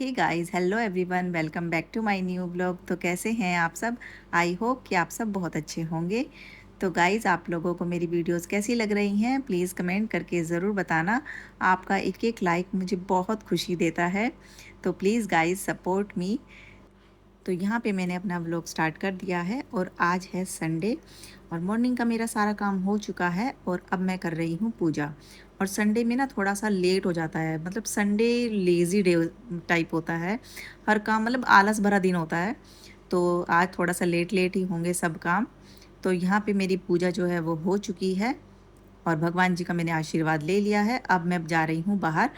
Hey guys, hello everyone, welcome back to my new blog. तो कैसे हैं आप सब? आई होप कि आप सब बहुत अच्छे होंगे। तो गाइस, आप लोगों को मेरी वीडियोस कैसी लग रही हैं प्लीज़ कमेंट करके ज़रूर बताना। आपका एक एक लाइक मुझे बहुत खुशी देता है। तो प्लीज़ गाइस सपोर्ट मी। तो यहाँ पे मैंने अपना व्लॉग स्टार्ट कर दिया है और आज है संडे और मॉर्निंग का मेरा सारा काम हो चुका है और अब मैं कर रही हूँ पूजा। और संडे में ना थोड़ा सा लेट हो जाता है, मतलब संडे लेज़ी डे टाइप होता है। हर काम मतलब आलस भरा दिन होता है। तो आज थोड़ा सा लेट लेट ही होंगे सब काम। तो यहाँ पे मेरी पूजा जो है वो हो चुकी है और भगवान जी का मैंने आशीर्वाद ले लिया है। अब मैं जा रही हूँ बाहर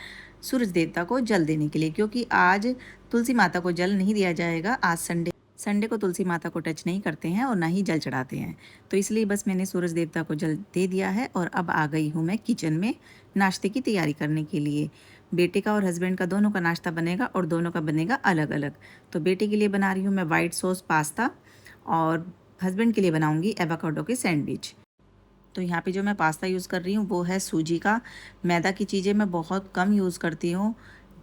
सूरज देवता को जल देने के लिए, क्योंकि आज तुलसी माता को जल नहीं दिया जाएगा। आज संडे संडे को तुलसी माता को टच नहीं करते हैं और ना ही जल चढ़ाते हैं। तो इसलिए बस मैंने सूरज देवता को जल दे दिया है और अब आ गई हूँ मैं किचन में नाश्ते की तैयारी करने के लिए। बेटे का और हस्बैंड का दोनों का नाश्ता बनेगा और दोनों का बनेगा अलग अलग। तो बेटे के लिए बना रही हूँ मैं वाइट सॉस पास्ता और हस्बैंड के लिए बनाऊँगी एवोकाडो के सैंडविच। तो यहाँ पे जो मैं पास्ता यूज़ कर रही हूँ वो है सूजी का। मैदा की चीज़ें मैं बहुत कम यूज़ करती हूँ,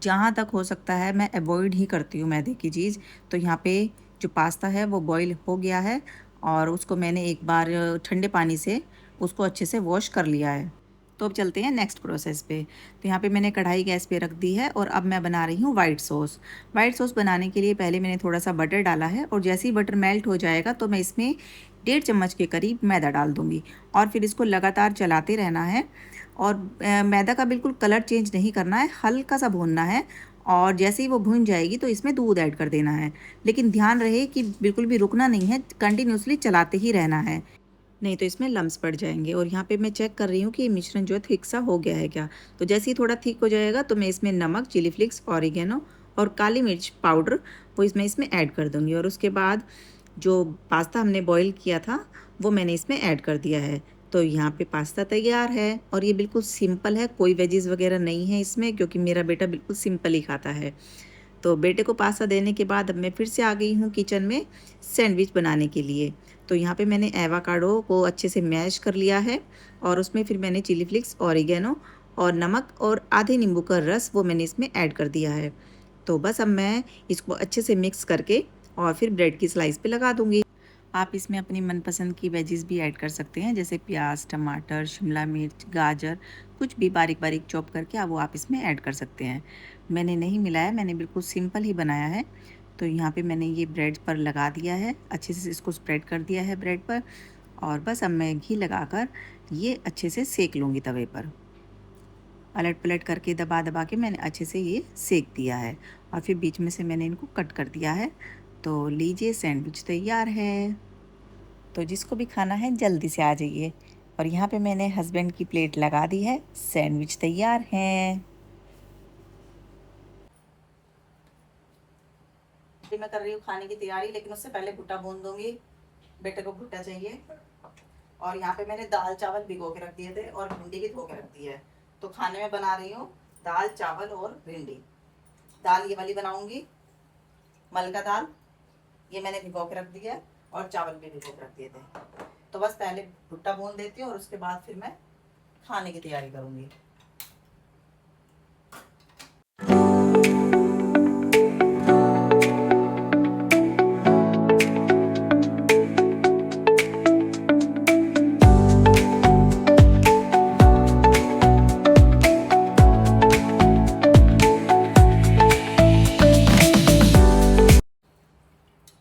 जहाँ तक हो सकता है मैं अवॉइड ही करती हूँ मैदे की चीज़। तो यहाँ पे जो पास्ता है वो बॉईल हो गया है और उसको मैंने एक बार ठंडे पानी से उसको अच्छे से वॉश कर लिया है। तो अब चलते हैं नेक्स्ट प्रोसेस पे। तो यहाँ पे मैंने कढ़ाई गैस पे रख दी है और अब मैं बना रही हूँ वाइट सॉस। वाइट सॉस बनाने के लिए पहले मैंने थोड़ा सा बटर डाला है और जैसे ही बटर मेल्ट हो जाएगा तो मैं इसमें 1.5 चम्मच के करीब मैदा डाल दूँगी और फिर इसको लगातार चलाते रहना है। और मैदा का बिल्कुल कलर चेंज नहीं करना है, हल्का सा भूनना है। और जैसे ही वो भून जाएगी तो इसमें दूध ऐड कर देना है। लेकिन ध्यान रहे कि बिल्कुल भी रुकना नहीं है, कंटिन्यूसली चलाते ही रहना है, नहीं तो इसमें लम्स पड़ जाएंगे। और यहाँ पे मैं चेक कर रही हूँ कि ये मिश्रण जो है थिक सा हो गया है क्या। तो जैसे ही थोड़ा थिक हो जाएगा तो मैं इसमें नमक, चिली फ्लेक्स, ऑरिगेनो और काली मिर्च पाउडर वो इसमें ऐड कर दूँगी। और उसके बाद जो पास्ता हमने बॉईल किया था वो मैंने इसमें ऐड कर दिया है। तो यहाँ पे पास्ता तैयार है और ये बिल्कुल सिंपल है, कोई वेजीज़ वगैरह नहीं है इसमें, क्योंकि मेरा बेटा बिल्कुल सिंपल ही खाता है। तो बेटे को पास्ता देने के बाद अब मैं फिर से आ गई हूँ किचन में सैंडविच बनाने के लिए। तो यहाँ पे मैंने एवोकाडो को अच्छे से मैश कर लिया है और उसमें फिर मैंने चिली फ्लेक्स, ऑरिगेनो और नमक और आधे नींबू का रस वो मैंने इसमें ऐड कर दिया है। तो बस अब मैं इसको अच्छे से मिक्स करके और फिर ब्रेड की स्लाइस पे लगा दूँगी। आप इसमें अपनी मनपसंद की वेजीज़ भी ऐड कर सकते हैं, जैसे प्याज, टमाटर, शिमला मिर्च, गाजर, कुछ भी बारीक बारीक चॉप करके आप इसमें ऐड कर सकते हैं। मैंने नहीं मिलाया, मैंने बिल्कुल सिंपल ही बनाया है। तो यहाँ पे मैंने ये ब्रेड पर लगा दिया है, अच्छे से इसको स्प्रेड कर दिया है ब्रेड पर। और बस अब मैं घी लगाकर ये अच्छे से सेक लूँगी तवे पर। पलट पलट करके दबा दबा के मैंने अच्छे से ये सेक दिया है और फिर बीच में से मैंने इनको कट कर दिया है। तो लीजिए, सैंडविच तैयार है। तो जिसको भी खाना है जल्दी से आ जाइए। और यहाँ पे मैंने हस्बैंड की प्लेट लगा दी है, सैंडविच तैयार हैं। अभी मैं कर रही हूँ खाने की तैयारी, लेकिन उससे पहले भुट्टा भून दूंगी। बेटे को भुट्टा चाहिए। और यहाँ पे मैंने दाल चावल भिगो के रख दिए थे और भिंडी की धो के रख दी है। तो खाने में बना रही हूँ दाल चावल और भिंडी। दाल ये वाली बनाऊंगी, मलका दाल, ये मैंने भिगो के रख दिया है और चावल भी भिगो के रख दिए थे। तो बस पहले भुट्टा भून देती हूँ और उसके बाद फिर मैं खाने की तैयारी करूँगी।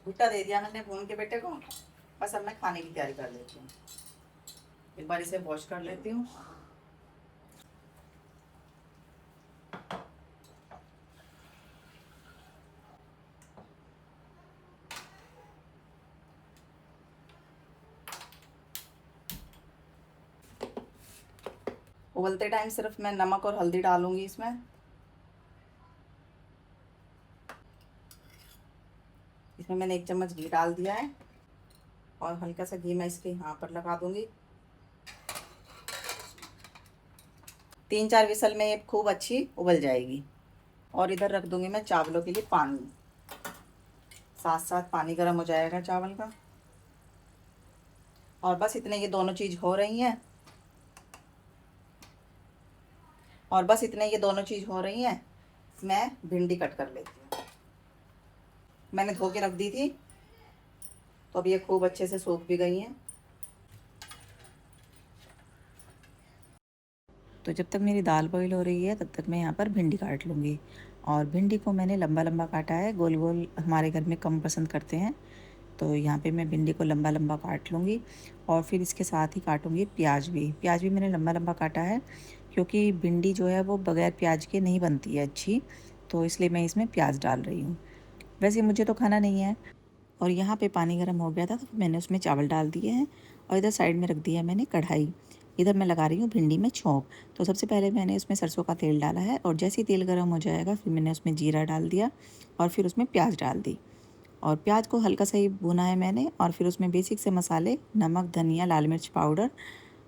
भुट्टा दे दिया मैंने भून के बेटे को। बस अब मैं खाने की तैयारी कर लेती हूँ। एक बार इसे वॉश कर लेती हूँ। उबलते टाइम सिर्फ मैं नमक और हल्दी डालूंगी इसमें। इसमें मैंने 1 चम्मच घी डाल दिया है और हल्का सा घी मैं इसके यहाँ पर लगा दूंगी। 3-4 विसल में ये खूब अच्छी उबल जाएगी। और इधर रख दूंगी मैं चावलों के लिए पानी। साथ साथ पानी गर्म हो जाएगा चावल का। और बस इतने ये दोनों चीज़ हो रही हैं। मैं भिंडी कट कर लेती हूँ। मैंने धो के रख दी थी, तो अब ये खूब अच्छे से सूख भी गई हैं। तो जब तक मेरी दाल बॉईल हो रही है तब तक मैं यहाँ पर भिंडी काट लूँगी। और भिंडी को मैंने लंबा लंबा काटा है, गोल गोल हमारे घर में कम पसंद करते हैं। तो यहाँ पे मैं भिंडी को लंबा लंबा काट लूँगी और फिर इसके साथ ही काटूँगी प्याज भी। प्याज भी मैंने लंबा लंबा काटा है, क्योंकि भिंडी जो है वो बगैर प्याज के नहीं बनती है अच्छी, तो इसलिए मैं इसमें प्याज डाल रही हूँ। वैसे मुझे तो खाना नहीं है। और यहाँ पे पानी गर्म हो गया था तो मैंने उसमें चावल डाल दिए हैं और इधर साइड में रख दिया है मैंने कढ़ाई। इधर मैं लगा रही हूँ भिंडी में छोंक। तो सबसे पहले मैंने उसमें सरसों का तेल डाला है और जैसे ही तेल गर्म हो जाएगा फिर मैंने उसमें जीरा डाल दिया और फिर उसमें प्याज डाल दी। और प्याज को हल्का सा ही भुना है मैंने और फिर उसमें बेसिक से मसाले, नमक, धनिया, लाल मिर्च पाउडर,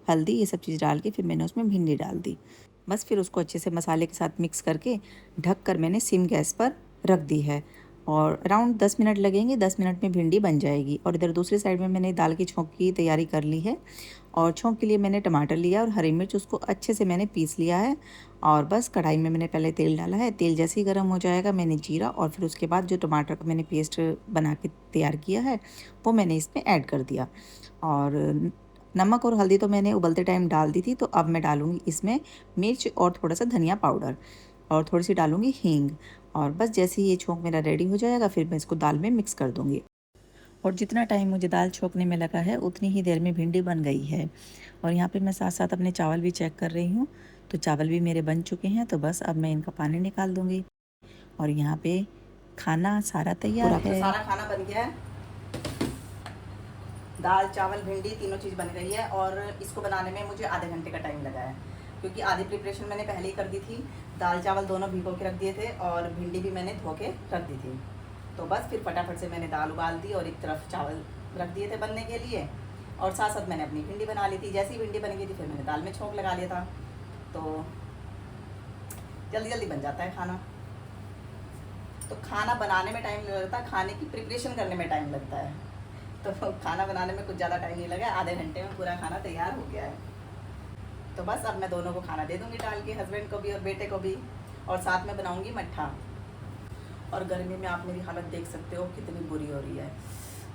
हल्दी, ये सब चीज़ डाल के फिर मैंने उसमें भिंडी डाल दी। बस फिर उसको अच्छे से मसाले के साथ मिक्स करके ढक कर मैंने सिम गैस पर रख दी है और अराउंड 10 मिनट लगेंगे। 10 मिनट में भिंडी बन जाएगी। और इधर दूसरी साइड में मैंने दाल की छोंक की तैयारी कर ली है और छोंक के लिए मैंने टमाटर लिया और हरी मिर्च, उसको अच्छे से मैंने पीस लिया है। और बस कढ़ाई में मैंने पहले तेल डाला है। तेल जैसे ही गर्म हो जाएगा मैंने जीरा और फिर उसके बाद जो टमाटर का मैंने पेस्ट बना के तैयार किया है वो मैंने इसमें ऐड कर दिया। और नमक और हल्दी तो मैंने उबलते टाइम डाल दी थी, तो अब मैं डालूँगी इसमें मिर्च और थोड़ा सा धनिया पाउडर और थोड़ी सी डालूँगी हींग। और बस जैसे ही ये छोंक मेरा रेडी हो जाएगा फिर मैं इसको दाल में मिक्स कर दूँगी। और जितना टाइम मुझे दाल छोंकने में लगा है उतनी ही देर में भिंडी बन गई है। और यहाँ पे मैं साथ साथ अपने चावल भी चेक कर रही हूँ। तो चावल भी मेरे बन चुके हैं, तो बस अब मैं इनका पानी निकाल दूँगी। और यहाँ पे खाना सारा तैयार है। सारा खाना बन गया है। दाल, चावल, भिंडी तीनों चीज़ बन गई है और इसको बनाने में मुझे आधे घंटे का टाइम लगा है, क्योंकि आधी प्रिपरेशन मैंने पहले ही कर दी थी। दाल चावल दोनों भिगो के रख दिए थे और भिंडी भी मैंने धो के रख दी थी। तो बस फिर फटाफट से मैंने दाल उबाल दी और एक तरफ चावल रख दिए थे बनने के लिए और साथ साथ मैंने अपनी भिंडी बना ली थी। जैसी ही भिंडी बन गई थी फिर मैंने दाल में छोंक लगा लिया था। तो जल्दी जल्दी बन जाता है खाना। तो खाना बनाने में टाइम लगता है, खाने की प्रिपरेशन करने में टाइम लगता है। तो खाना बनाने में कुछ ज़्यादा टाइम नहीं लगा, आधे घंटे में पूरा खाना तैयार हो गया है। तो बस अब मैं दोनों को खाना दे दूँगी डाल के, हस्बैंड को भी और बेटे को भी। और साथ में बनाऊँगी मट्ठा। और गर्मी में आप मेरी हालत देख सकते हो कितनी बुरी हो रही है,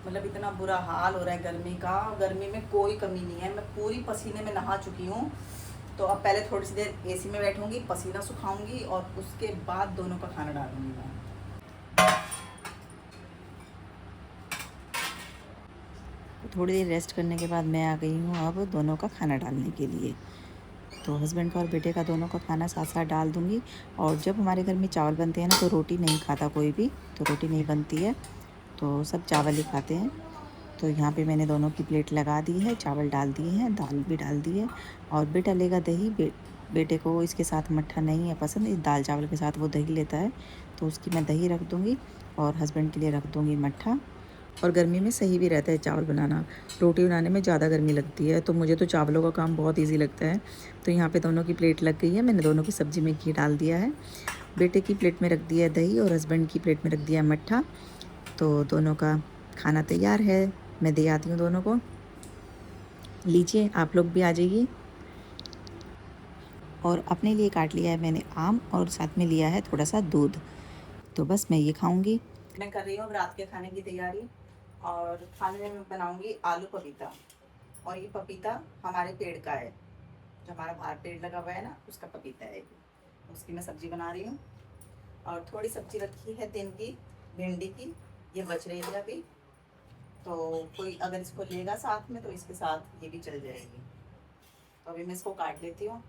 मतलब इतना बुरा हाल हो रहा है गर्मी का। गर्मी में कोई कमी नहीं है, मैं पूरी पसीने में नहा चुकी हूँ। तो अब पहले थोड़ी सी देर एसी में बैठूँगी, पसीना सुखाऊँगी और उसके बाद दोनों का खाना डालूँगी मैं। थोड़ी देर रेस्ट करने के बाद मैं आ गई हूँ अब दोनों का खाना डालने के लिए। तो हस्बैंड का और बेटे का दोनों का खाना साथ साथ डाल दूँगी। और जब हमारे घर में चावल बनते हैं ना तो रोटी नहीं खाता कोई भी, तो रोटी नहीं बनती है, तो सब चावल ही खाते हैं। तो यहाँ पे मैंने दोनों की प्लेट लगा दी है, चावल डाल दिए हैं, दाल भी डाल दी है। और बेटा लेगा दही। बेटे को इसके साथ मट्ठा नहीं है पसंद, इस दाल चावल के साथ वो दही लेता है, तो उसकी मैं दही रख दूँगी और हस्बैंड के लिए रख दूँगी मट्ठा। और गर्मी में सही भी रहता है चावल बनाना, रोटी बनाने में ज़्यादा गर्मी लगती है, तो मुझे तो चावलों का काम बहुत इजी लगता है। तो यहाँ पे दोनों की प्लेट लग गई है, मैंने दोनों की सब्ज़ी में घी डाल दिया है। बेटे की प्लेट में रख दिया है दही और हस्बैंड की प्लेट में रख दिया है मट्ठा। तो दोनों का खाना तैयार है, मैं दे आती हूँ दोनों को। लीजिए आप लोग भी आ जाइए। और अपने लिए काट लिया है मैंने आम और साथ में लिया है थोड़ा सा दूध। तो बस मैं ये खाऊँगी। मैं कर रही हूँ रात के खाने की तैयारी और खाने में मैं बनाऊँगी आलू पपीता। और ये पपीता हमारे पेड़ का है, जो हमारा बाहर पेड़ लगा हुआ है ना, उसका पपीता है। उसकी मैं सब्ज़ी बना रही हूँ। और थोड़ी सब्ज़ी रखी है दिन की भिंडी की, ये बच रही है अभी। तो कोई अगर इसको लेगा साथ में तो इसके साथ ये भी चल जाएगी। तो अभी मैं इसको काट लेती हूँ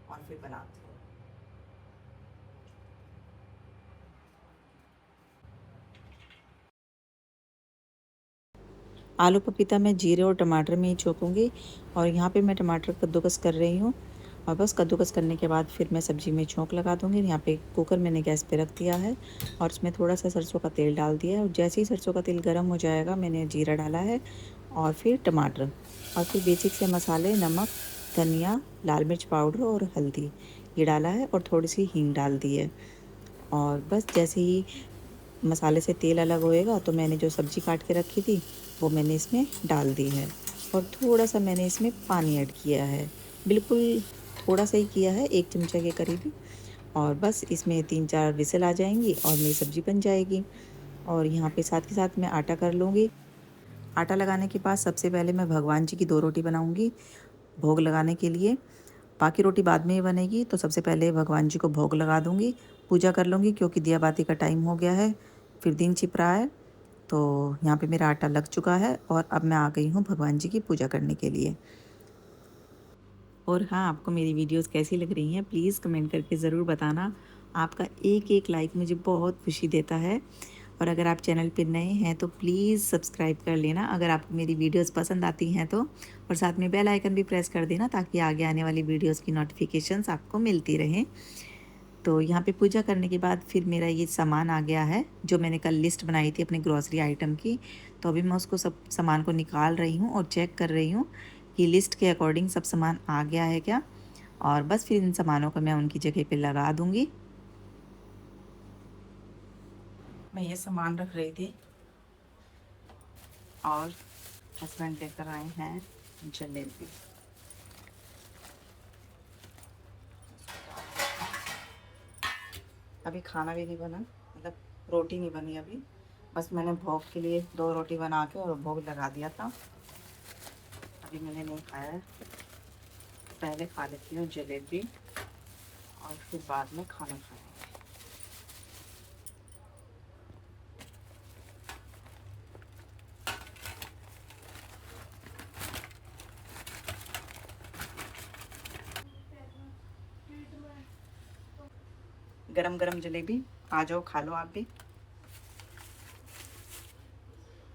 और फिर बनाती हूँ। आलू पपीता मैं जीरे और टमाटर में ही छोकूँगी। और यहाँ पे मैं टमाटर कद्दूकस कर रही हूँ। और बस कद्दूकस करने के बाद फिर मैं सब्ज़ी में छोंक लगा दूँगी। यहाँ पे कुकर मैंने गैस पे रख दिया है और उसमें थोड़ा सा सरसों का तेल डाल दिया है। और जैसे ही सरसों का तेल गर्म हो जाएगा मैंने जीरा डाला है और फिर टमाटर और फिर बेसिक से मसाले, नमक, धनिया, लाल मिर्च पाउडर और हल्दी ये डाला है और थोड़ी सी हींग डाल दी है। और बस जैसे ही मसाले से तेल अलग होएगा तो मैंने जो सब्ज़ी काट के रखी थी वो मैंने इसमें डाल दी है। और थोड़ा सा मैंने इसमें पानी ऐड किया है, बिल्कुल थोड़ा सा ही किया है, 1 चमचा के करीब ही। और बस इसमें 3-4 विसल आ जाएंगी और मेरी सब्ज़ी बन जाएगी। और यहाँ पे साथ के साथ मैं आटा कर लूँगी। आटा लगाने के बाद सबसे पहले मैं भगवान जी की 2 रोटी बनाऊँगी भोग लगाने के लिए। बाकी रोटी बाद में ही बनेगी, तो सबसे पहले भगवान जी को भोग लगा दूँगी, पूजा कर लूँगी क्योंकि दिया बाती का टाइम हो गया है, फिर दिन छिप रहा है। तो यहाँ पे मेरा आटा लग चुका है और अब मैं आ गई हूँ भगवान जी की पूजा करने के लिए। और हाँ, आपको मेरी वीडियोस कैसी लग रही हैं प्लीज़ कमेंट करके ज़रूर बताना। आपका एक-एक लाइक मुझे बहुत खुशी देता है। और अगर आप चैनल पे नए हैं तो प्लीज़ सब्सक्राइब कर लेना अगर आपको मेरी वीडियोस पसंद आती हैं तो। और साथ में बेल आइकन भी प्रेस कर देना ताकि आगे आने वाली वीडियोस की नोटिफिकेशंस आपको मिलती रहें। तो यहाँ पे पूजा करने के बाद फिर मेरा ये सामान आ गया है जो मैंने कल लिस्ट बनाई थी अपनी ग्रॉसरी आइटम की। तो अभी मैं उसको सब सामान को निकाल रही हूँ और चेक कर रही हूँ कि लिस्ट के अकॉर्डिंग सब सामान आ गया है क्या। और बस फिर इन सामानों को मैं उनकी जगह पे लगा दूँगी। मैं ये सामान रख रही थी और हस्बैंड लेकर आए हैं जलेबी। अभी खाना भी नहीं बना, मतलब रोटी नहीं बनी अभी, बस मैंने भोग के लिए 2 रोटी बना के और भोग लगा दिया था। अभी मैंने नहीं खाया है, पहले खा लेती हूँ जलेबी और फिर बाद में खाना खाएंगे। गरम गरम जलेबी, आ जाओ खा लो आप भी।